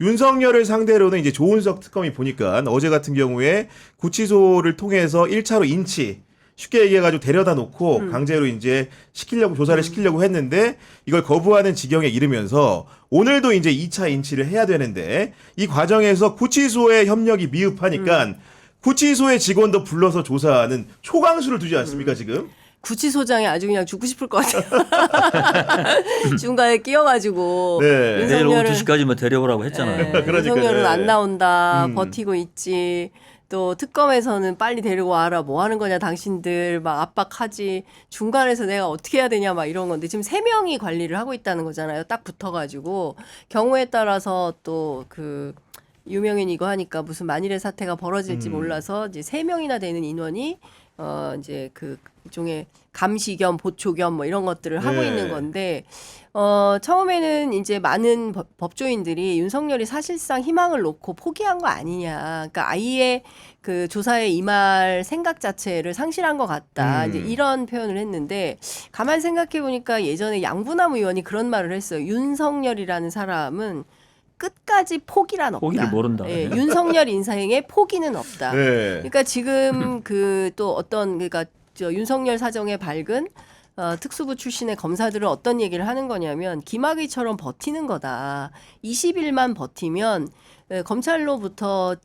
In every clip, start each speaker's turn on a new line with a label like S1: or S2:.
S1: 윤석열을 상대로는 이제 조은석 특검이 보니까 어제 같은 경우에 구치소를 통해서 1차로 인치 쉽게 얘기해가지고 데려다 놓고 강제로 이제 시키려고 조사를 시키려고 했는데 이걸 거부하는 지경에 이르면서 오늘도 이제 2차 인치를 해야 되는데 이 과정에서 구치소의 협력이 미흡하니까 구치소의 직원도 불러서 조사하는 초강수를 두지 않습니까 지금?
S2: 구치소장이 아주 그냥 죽고 싶을 것 같아요. 중간에 끼어가지고
S1: 네.
S3: 내일 오후
S2: 윤석열은
S3: 2시까지 데려오라고 했잖아요.
S2: 네,
S1: 그러니까요.
S2: 윤석열은 안 나온다.
S1: 음.
S2: 버티고 있지. 또 특검에서는 빨리 데리고 와라. 뭐 하는 거냐 당신들 막 압박하지. 중간에서 내가 어떻게 해야 되냐 막 이런 건데 지금 3명이 관리를 하고 있다는 거잖아요. 딱 붙어가지고 경우에 따라서 또 그 유명인 이거 하니까 무슨 만일의 사태가 벌어질지 몰라서 이제 3명이나 되는 인원이 이제 그 일종의 감시 겸 보초 겸 뭐 이런 것들을 하고
S1: 네.
S2: 있는 건데 처음에는 이제 많은 법조인들이 윤석열이 사실상 희망을 놓고 포기한 거 아니냐. 그러니까 아예 그 조사에 임할 생각 자체를 상실한 것 같다. 이제 이런 표현을 했는데 가만 생각해 보니까 예전에 양부남 의원이 그런 말을 했어요. 윤석열이라는 사람은 끝까지 포기란 없다.
S3: 포기를 모른다.
S2: 예, 윤석열 인사행에 포기는 없다.
S1: 네.
S2: 그러니까 지금 그 또 어떤 그러니까 저 윤석열 사정에 밝은 특수부 출신의 검사들은 어떤 얘기를 하는 거냐면 김학의처럼 버티는 거다. 20일만 버티면 검찰로부터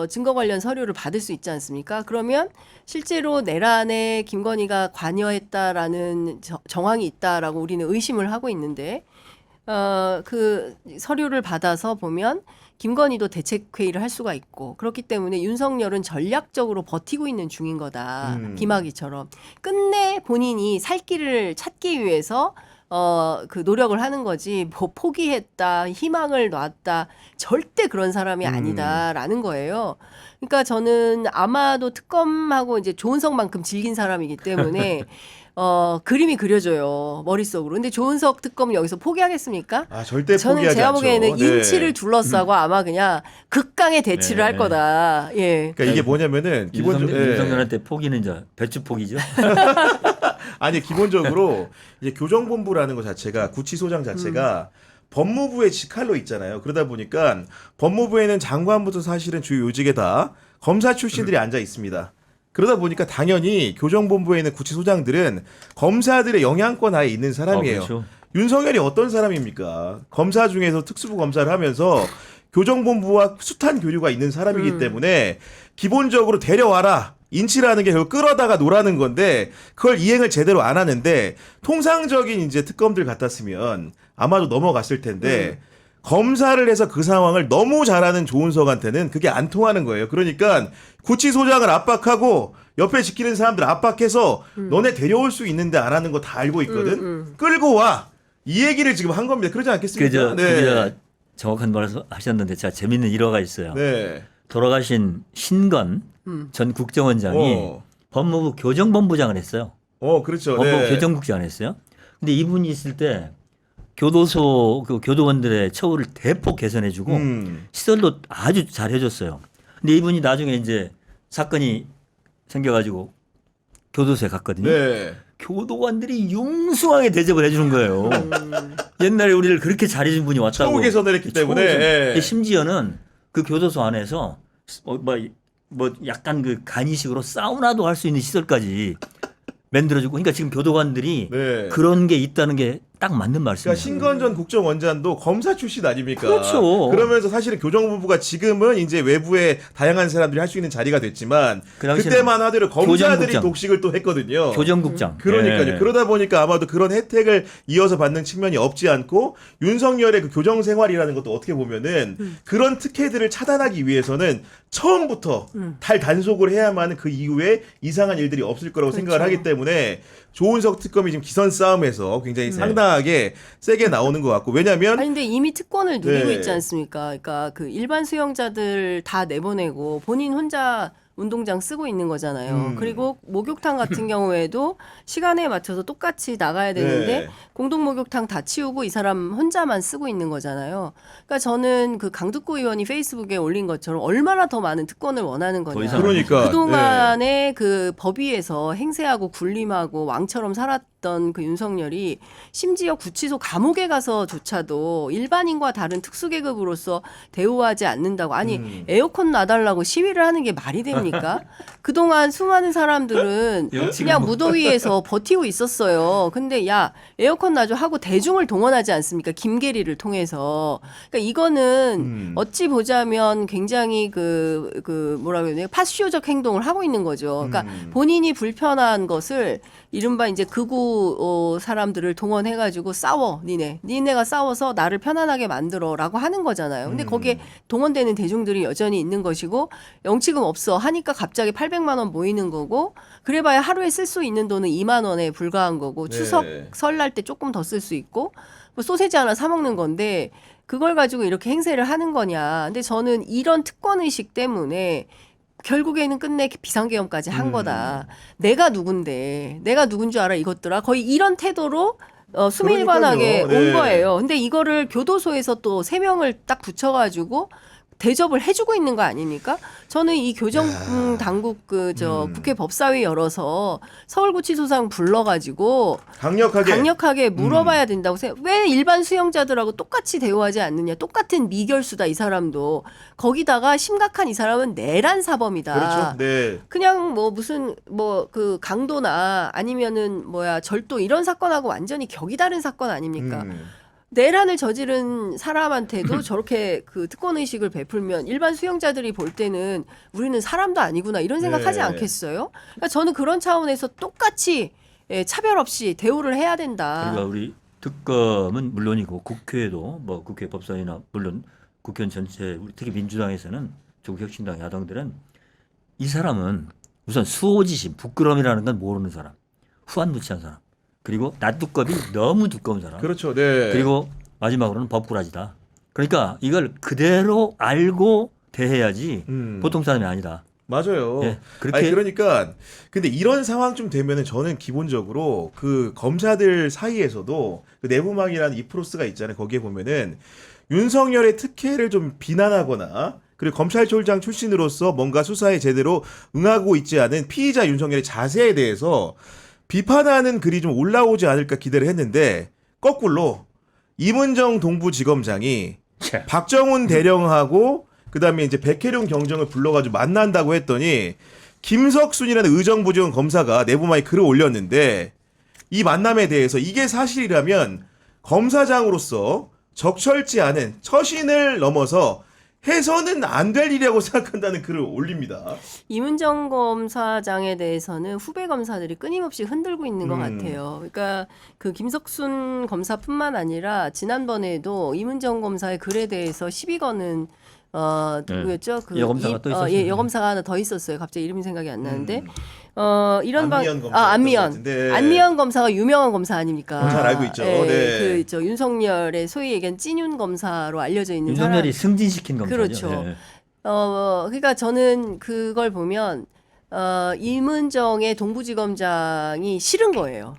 S2: 증거 관련 서류를 받을 수 있지 않습니까? 그러면 실제로 내란에 김건희가 관여했다라는 정황이 있다라고 우리는 의심을 하고 있는데 그 서류를 받아서 보면 김건희도 대책회의를 할 수가 있고 그렇기 때문에 윤석열은 전략적으로 버티고 있는 중인 거다. 김학의처럼. 끝내 본인이 살 길을 찾기 위해서 그 노력을 하는 거지 뭐 포기했다, 희망을 놨다 절대 그런 사람이 아니다라는 거예요. 그러니까 저는 아마도 특검하고 이제 조은석만큼 질긴 사람이기 때문에 그림이 그려져요 머릿속으로. 근데 조은석 특검 여기서 포기하겠습니까?
S1: 아 절대
S2: 저는
S1: 포기하지
S2: 제가
S1: 않죠.
S2: 보기에는
S1: 네.
S2: 인치를 둘러싸고 아마 그냥 극강의 대치를
S3: 네,
S2: 할
S3: 네.
S2: 거다. 예.
S1: 그러니까 이게 뭐냐면은 기본적으로
S3: 윤석열한테 포기는 이제 배추 포기죠.
S1: 아니 기본적으로 이제 교정본부라는 것 자체가 구치소장 자체가 법무부의 직할로 있잖아요. 그러다 보니까 법무부에는 장관부터 사실은 주요 요직에 다 검사 출신들이 앉아 있습니다. 그러다 보니까 당연히 교정본부에 있는 구치소장들은 검사들의 영향권 하에 있는 사람이에요.
S3: 그렇죠.
S1: 윤석열이 어떤 사람입니까? 검사 중에서 특수부 검사를 하면서 교정본부와 숱한 교류가 있는 사람이기 때문에 기본적으로 데려와라. 인치라는 게 결국 끌어다가 노라는 건데 그걸 이행을 제대로 안 하는데 통상적인 이제 특검들 같았으면 아마도 넘어갔을 텐데 검사를 해서 그 상황을 너무 잘하는 조은석한테는 그게 안 통하는 거예요. 그러니까 구치소장을 압박하고 옆에 지키는 사람들 압박해서 너네 데려올 수 있는데 안 하는 거 다 알고 있거든. 끌고 와. 이 얘기를 지금 한 겁니다. 그러지 않겠습니까?
S3: 그저 정확한 말을 하셨는데 제가 재밌는 일화가 있어요.
S1: 네.
S3: 돌아가신 신건 전 국정원장이 법무부 교정본부장을 했어요.
S1: 그렇죠.
S3: 법무부
S1: 네.
S3: 교정국장을 했어요. 근데 이분이 있을 때 교도소 그 교도원들의 처우를 대폭 개선해주고 시설도 아주 잘 해줬어요. 근데 이분이 나중에 이제 사건이 생겨가지고 교도소에 갔거든요.
S1: 네.
S3: 교도관들이 융숭하게 대접을 해주는 거예요. 옛날에 우리를 그렇게 잘해준 분이 왔다고.
S1: 처우 개선을 했기
S3: 처우
S1: 때문에.
S3: 개선.
S1: 예.
S3: 심지어는 그 교도소 안에서 뭐 약간 그 간이식으로 사우나도 할 수 있는 시설까지 만들어주고. 그러니까 지금 교도관들이
S1: 네.
S3: 그런 게 있다는 게 딱 맞는 말씀이에요.
S1: 그러니까 신건전 국정원장도 검사 출신 아닙니까?
S3: 그렇죠.
S1: 그러면서 사실은 교정본부가 지금은 이제 외부에 다양한 사람들이 할 수 있는 자리가 됐지만
S3: 그 당시에는
S1: 그때만 하더라도 검사들이
S3: 교정국장.
S1: 독식을 또 했거든요.
S3: 교정국장.
S1: 그러니까요.
S3: 예.
S1: 그러다 보니까 아마도 그런 혜택을 이어서 받는 측면이 없지 않고 윤석열의 그 교정 생활이라는 것도 어떻게 보면은 그런 특혜들을 차단하기 위해서는 처음부터 단속을 해야만 그 이후에 이상한 일들이 없을 거라고 생각을 하기 때문에 조은석 특검이 지금 기선 싸움에서 굉장히 상당하게 세게 나오는 것 같고 왜냐하면
S2: 아니 근데 이미 특권을 누리고
S1: 네.
S2: 있지 않습니까? 그러니까 그 일반 수용자들 다 내보내고 본인 혼자 운동장 쓰고 있는 거잖아요. 그리고 목욕탕 같은 경우에도 시간에 맞춰서 똑같이 나가야 되는데
S1: 네.
S2: 공동 목욕탕 다 치우고 이 사람 혼자만 쓰고 있는 거잖아요. 그러니까 저는 그 강두구 의원이 페이스북에 올린 것처럼 얼마나 더 많은 특권을 원하는 거냐.
S1: 그러니까
S2: 그동안에 그 법위에서 행세하고 군림하고 왕처럼 살았던 있던 그 윤석열이 심지어 구치소 감옥에 가서조차도 일반인과 다른 특수계급으로서 대우하지 않는다고. 아니 에어컨 놔달라고 시위를 하는 게 말이 됩니까? 그동안 수많은 사람들은 그냥 무더위에서 버티고 있었어요. 근데 야 에어컨 놔줘 하고 대중을 동원하지 않습니까? 김계리를 통해서. 그러니까 이거는 어찌 보자면 굉장히 그 뭐라 그래야 되나 파쇼적 행동을 하고 있는 거죠. 그러니까 본인이 불편한 것을 이른바 이제 극우 사람들을 동원해가지고 싸워 니네가 싸워서 나를 편안하게 만들어라고 하는 거잖아요. 근데 거기에 동원되는 대중들이 여전히 있는 것이고 영치금 없어 하니까 갑자기 800만 원 모이는 거고 그래봐야 하루에 쓸 수 있는 돈은 2만 원에 불과한 거고
S1: 네.
S2: 추석 설날 때 조금 더 쓸 수 있고 뭐 소세지 하나 사 먹는 건데 그걸 가지고 이렇게 행세를 하는 거냐. 근데 저는 이런 특권 의식 때문에 결국에는 끝내 비상계엄까지 한 거다. 내가 누군데 내가 누군 줄 알아 이것들아. 거의 이런 태도로 수밀관하게
S1: 그러니까요. 네.
S2: 온 거예요. 근데 이거를 교도소에서 또 3명을 딱 붙여가지고 대접을 해주고 있는 거 아닙니까? 저는 이 교정 당국 국회 법사위 열어서 서울구치소장 불러가지고 강력하게 물어봐야 된다고 생각. 왜 일반 수용자들하고 똑같이 대우하지 않느냐? 똑같은 미결수다 이 사람도. 거기다가 심각한 이 사람은 내란 사범이다.
S1: 그렇죠. 네.
S2: 그냥 뭐 무슨 뭐 그 강도나 아니면은 뭐야 절도 이런 사건하고 완전히 격이 다른 사건 아닙니까? 내란을 저지른 사람한테도 저렇게 그 특권 의식을 베풀면 일반 수용자들이 볼 때는 우리는 사람도 아니구나 이런 생각하지
S1: 네.
S2: 않겠어요? 그러니까 저는 그런 차원에서 똑같이 차별 없이 대우를 해야 된다.
S3: 그러니까 우리 특검은 물론이고 국회도 뭐 국회 법사위나 물론 국회의원 전체 우리 특히 민주당에서는 조국혁신당 야당들은 이 사람은 우선 수호지심 부끄러움이라는 건 모르는 사람, 후한무치한 사람. 그리고 낯두껍이 너무 두꺼운 사람.
S1: 그렇죠. 네.
S3: 그리고 마지막으로는 법꾸라지다. 그러니까 이걸 그대로 알고 대해야지 보통 사람이 아니다.
S1: 맞아요.
S3: 예, 그렇게
S1: 아니, 그러니까 근데 이런 상황쯤 되면은 저는 기본적으로 그 검사들 사이에서도 그 내부망이라는 이 프로스가 있잖아요. 거기에 보면은 윤석열의 특혜를 좀 비난하거나 그리고 검찰총장 출신으로서 뭔가 수사에 제대로 응하고 있지 않은 피의자 윤석열의 자세에 대해서 비판하는 글이 좀 올라오지 않을까 기대를 했는데 거꾸로 임은정 동부지검장이 박정훈 대령하고 그다음에 이제 백혜룡 경정을 불러가지고 만난다고 했더니 김석순이라는 의정부지검 검사가 내부망에 글을 올렸는데 이 만남에 대해서 이게 사실이라면 검사장으로서 적절치 않은 처신을 넘어서 해서는 안 될 일이라고 생각한다는 글을 올립니다.
S2: 임은정 검사장에 대해서는 후배 검사들이 끊임없이 흔들고 있는 것 같아요. 그러니까 그 김석순 검사뿐만 아니라 지난번에도 임은정 검사의 글에 대해서 시비 거는 누구였죠? 그
S3: 여검사가 또 있었어요.
S2: 예, 여검사가 하나 더 있었어요. 갑자기 이름이 생각이 안 나는데. 이런
S1: 안미연 검사
S2: 안미연 검사가 유명한 검사 아닙니까?
S1: 잘 알고 있죠.
S2: 예,
S1: 네.
S2: 그 윤석열의 소위 얘기한 찐윤 검사로 알려져 있는
S3: 윤석열이
S2: 사람.
S3: 승진시킨 검사죠.
S2: 그렇죠.
S3: 예.
S2: 그러니까 저는 그걸 보면 임은정의 동부지검장이 싫은 거예요.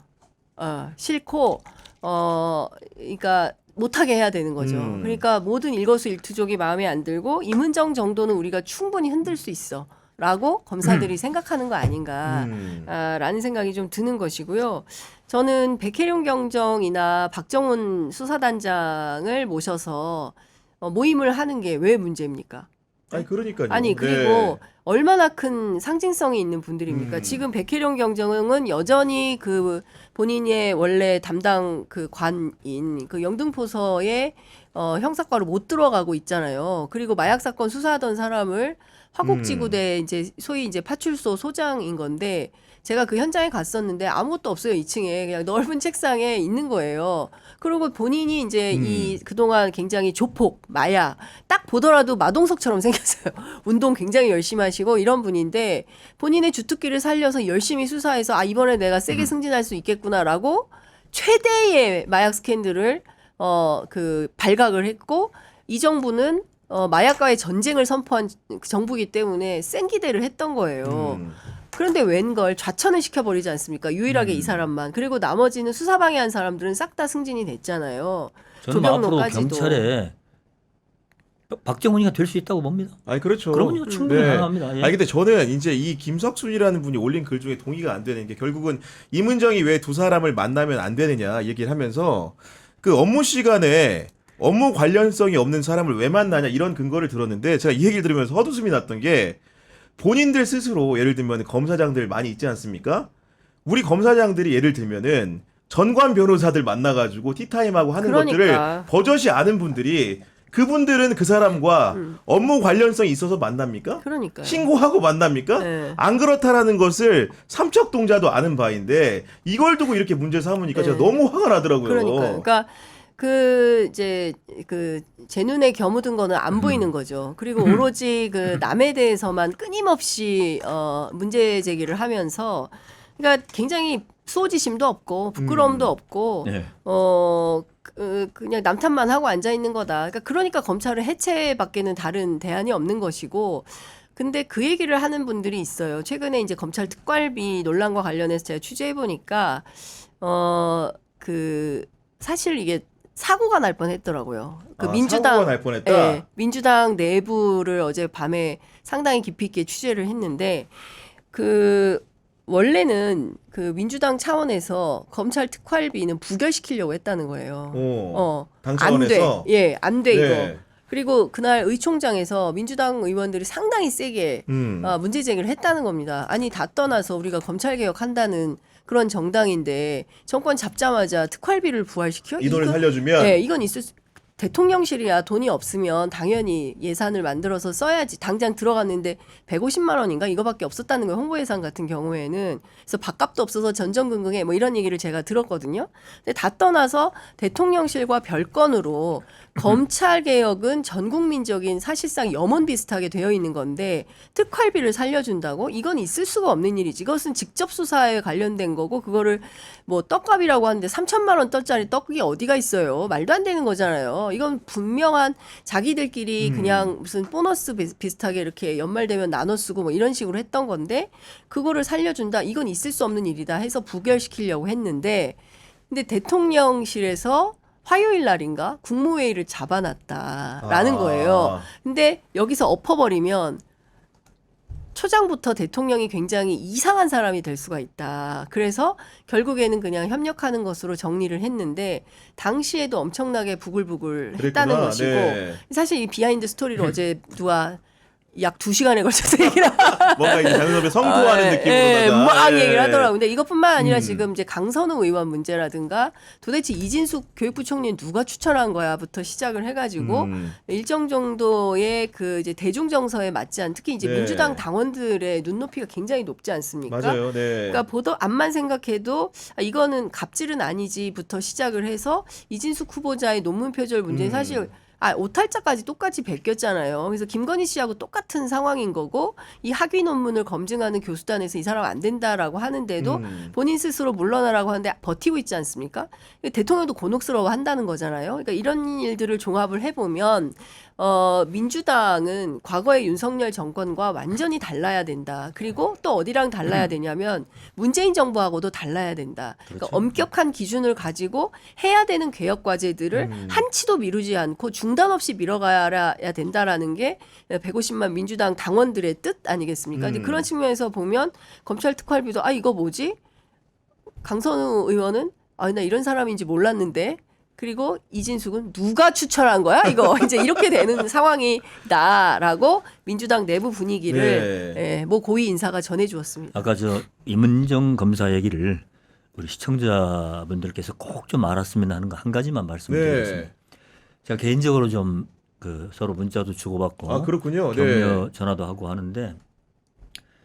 S2: 싫고 그러니까 못하게 해야 되는 거죠. 그러니까 모든 일거수일투족이 마음에 안 들고 임은정 정도는 우리가 충분히 흔들 수 있어. 라고 검사들이 생각하는 거 아닌가라는 생각이 좀 드는 것이고요. 저는 백혜룡 경정이나 박정훈 수사단장을 모셔서 모임을 하는 게 왜 문제입니까?
S1: 아니 그러니까요.
S2: 아니 그리고
S1: 네.
S2: 얼마나 큰 상징성이 있는 분들입니까? 지금 백혜룡 경정은 여전히 그 본인의 원래 담당 그 관인 그 영등포서의 형사과로 못 들어가고 있잖아요. 그리고 마약 사건 수사하던 사람을 화곡지구대 이제 소위 이제 파출소 소장인 건데 제가 그 현장에 갔었는데 아무것도 없어요. 2층에 그냥 넓은 책상에 있는 거예요. 그리고 본인이 이제 이 그동안 굉장히 조폭, 마약 딱 보더라도 마동석처럼 생겼어요. 운동 굉장히 열심히 하시고 이런 분인데 본인의 주특기를 살려서 열심히 수사해서 아 이번에 내가 세게 승진할 수 있겠구나라고 최대의 마약 스캔들을 그 발각을 했고 이 정부는 마약과의 전쟁을 선포한 정부이기 때문에 생기대를 했던 거예요. 그런데 웬걸 좌천을 시켜버리지 않습니까? 유일하게 이 사람만. 그리고 나머지는 수사방해한 사람들은 싹 다 승진이 됐잖아요.
S3: 저는 뭐 앞으로
S2: 조병로까지도.
S3: 경찰에 박정훈이가 될 수 있다고 봅니다.
S1: 아니 그렇죠.
S3: 그럼요, 충분히 가능합니다. 예.
S1: 아니 근데 저는 이제 이 김석순이라는 분이 올린 글 중에 동의가 안 되는 게 결국은 임은정이 왜 두 사람을 만나면 안 되느냐 얘기를 하면서 그 업무 시간에 업무 관련성이 없는 사람을 왜 만나냐 이런 근거를 들었는데 제가 이 얘기를 들으면서 헛웃음이 났던 게 본인들 스스로 예를 들면 검사장들 많이 있지 않습니까? 우리 검사장들이 예를 들면은 전관 변호사들 만나가지고 티타임하고 하는 것들을
S2: 그러니까.
S1: 버젓이 아는 분들이 그분들은 그 사람과 업무 관련성이 있어서 만납니까?
S2: 그러니까요.
S1: 신고하고 만납니까?
S2: 네.
S1: 안 그렇다라는 것을 삼척동자도 아는 바인데 이걸 두고 이렇게 문제 삼으니까
S2: 네.
S1: 제가 너무 화가 나더라고요.
S2: 그러니까요. 그러니까 그 이제 그 제 눈에 겨묻은 거는 안 보이는 거죠. 그리고 오로지 그 남에 대해서만 끊임없이 문제 제기를 하면서 그러니까 굉장히 수호지심도 없고 부끄러움도 없고
S3: 네.
S2: 그냥 남탓만 하고 앉아 있는 거다. 그러니까 검찰을 해체밖에는 다른 대안이 없는 것이고. 근데 그 얘기를 하는 분들이 있어요. 최근에 이제 검찰 특활비 논란과 관련해서 제가 취재해 보니까 그 사실 이게 사고가 날 뻔했더라고요. 그 민주당
S1: 사고가 날 뻔했다.
S2: 예, 민주당 내부를 어제 밤에 상당히 깊이 있게 취재를 했는데 그 원래는 그 민주당 차원에서 검찰 특활비는 부결시키려고 했다는 거예요.
S1: 당
S2: 안 돼.
S1: 차원에서
S2: 예, 안 돼 이거.
S1: 네.
S2: 그리고 그날 의총장에서 민주당 의원들이 상당히 세게 문제 제기를 했다는 겁니다. 아니 다 떠나서 우리가 검찰 개혁한다는 그런 정당인데 정권 잡자마자 특활비를 부활시켜?
S1: 이 돈을
S2: 이건-
S1: 살려주면
S2: 네, 이건 있을 수. 대통령실이야 돈이 없으면 당연히 예산을 만들어서 써야지. 당장 들어갔는데 150만 원인가 이거밖에 없었다는 거예요. 홍보 예산 같은 경우에는. 그래서 밥값도 없어서 전전긍긍해 뭐 이런 얘기를 제가 들었거든요. 근데 다 떠나서 대통령실과 별건으로 검찰 개혁은 전 국민적인 사실상 염원 비슷하게 되어 있는 건데 특활비를 살려준다고? 이건 있을 수가 없는 일이지. 이것은 직접 수사에 관련된 거고 그거를 뭐 떡값이라고 하는데 3천만 원 떡짜리 떡이 어디가 있어요. 말도 안 되는 거잖아요. 이건 분명한 자기들끼리 그냥 무슨 보너스 비슷하게 이렇게 연말되면 나눠 쓰고 뭐 이런 식으로 했던 건데 그거를 살려준다. 이건 있을 수 없는 일이다 해서 부결시키려고 했는데 근데 대통령실에서 화요일 날인가 국무회의를 잡아놨다라는 거예요. 근데 여기서 엎어버리면 초장부터 대통령이 굉장히 이상한 사람이 될 수가 있다. 그래서 결국에는 그냥 협력하는 것으로 정리를 했는데 당시에도 엄청나게 부글부글 했다는
S1: 그랬구나.
S2: 것이고
S1: 네.
S2: 사실 이 비하인드 스토리를 어제 누가 약 2시간에 걸쳐서 얘기를
S1: 뭔가 이제 장선배 성토하는 느낌으로다가
S2: 막
S1: 예.
S2: 얘기를 하더라고요. 근데 이것뿐만 아니라 지금 이제 강선우 의원 문제라든가 도대체 이진숙 교육부 총리 누가 추천한 거야부터 시작을 해가지고 일정 정도의 그 이제 대중 정서에 맞지 않은 특히 이제
S1: 네.
S2: 민주당 당원들의 눈높이가 굉장히 높지 않습니까?
S1: 맞아요. 네.
S2: 그러니까 보도 앞만 생각해도 이거는 갑질은 아니지부터 시작을 해서 이진숙 후보자의 논문 표절 문제 사실 오탈자까지 똑같이 베꼈잖아요. 그래서 김건희 씨하고 똑같은 상황인 거고 이 학위 논문을 검증하는 교수단에서 이 사람 안 된다라고 하는데도 본인 스스로 물러나라고 하는데 버티고 있지 않습니까? 대통령도 곤혹스러워 한다는 거잖아요. 그러니까 이런 일들을 종합을 해보면 민주당은 과거의 윤석열 정권과 완전히 달라야 된다. 그리고 또 어디랑 달라야 되냐면 문재인 정부하고도 달라야 된다. 그러니까 엄격한 기준을 가지고 해야 되는 개혁 과제들을 한치도 미루지 않고 중단 없이 밀어가야 된다라는 게 150만 민주당 당원들의 뜻 아니겠습니까? 근데 그런 측면에서 보면 검찰 특활비도 이거 뭐지? 강선우 의원은 나 이런 사람인지 몰랐는데 그리고 이진숙은 누가 추천한 거야? 이거 이제 이렇게 되는 상황이다라고 민주당 내부 분위기를
S1: 네.
S2: 뭐 고위 인사가 전해주었습니다.
S3: 아까 저 임은정 검사 얘기를 우리 시청자분들께서 꼭 좀 알았으면 하는 거 한 가지만 말씀드리겠습니다.
S1: 네.
S3: 제가 개인적으로 좀 그 서로 문자도 주고받고
S1: 그렇군요.
S3: 격려 전화도 하고 하는데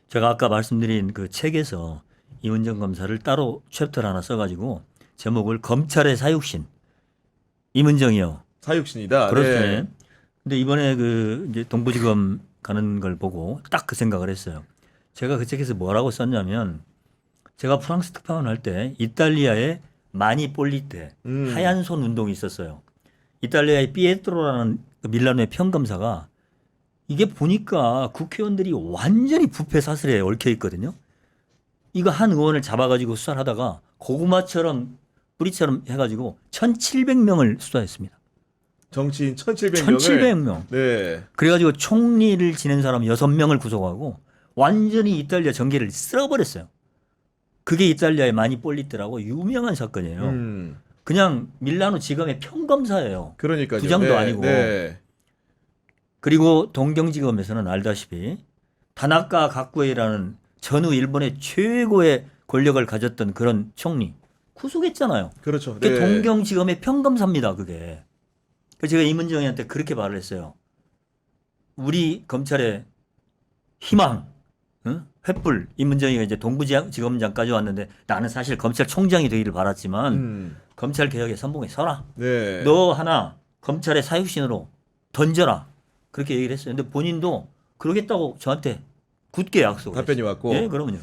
S3: 제가 아까 말씀드린 그 책에서 임은정 검사를 따로 챕터를 하나 써가지고 제목을 검찰의 사육신 임은정이요.
S1: 사육신이다.
S3: 그렇죠.
S1: 네.
S3: 근데 이번에 그 이제 동부지검 가는 걸 보고 딱 그 생각을 했어요. 제가 그 책에서 뭐라고 썼냐면 제가 프랑스 특파원 할 때 이탈리아의 마니 폴리테 하얀 손 운동이 있었어요. 이탈리아의 피에트로라는 그 밀라노의 평검사가 이게 보니까 국회의원들이 완전히 부패 사슬에 얽혀 있거든요. 이거 한 의원을 잡아가지고 수사를 하다가 고구마처럼 뿌리처럼 해가지고 1,700명을 수사했습니다.
S1: 정치인 1,700명을
S3: 1,700명.
S1: 네.
S3: 그래가지고 총리를 지낸 사람 6명을 구속하고 완전히 이탈리아 정계를 쓸어버렸어요. 그게 이탈리아의 마니폴리트라고 유명한 사건이에요. 그냥 밀라노 지검의 평검사예요.
S1: 그러니까요.
S3: 부장도
S1: 네,
S3: 아니고.
S1: 네.
S3: 그리고 동경지검에서는 알다시피 다나카 가쿠에라는 전후 일본의 최고의 권력을 가졌던 그런 총리 구속했잖아요.
S1: 그렇죠.
S3: 그게
S1: 네.
S3: 동경지검의 평검사입니다. 그게. 그래서 제가 이문정이한테 그렇게 말을 했어요. 우리 검찰의 희망, 응? 횃불. 이문정이가 이제 동부지검장까지 왔는데 나는 사실 검찰총장이 되기를 바랐지만 검찰 개혁의 선봉에 서라.
S1: 네.
S3: 너 하나 검찰의 사육신으로 던져라. 그렇게 얘기를 했어요. 근데 본인도 그러겠다고 저한테 굳게 약속을
S1: 답변이
S3: 했어요.
S1: 왔고.
S3: 예, 그러면요.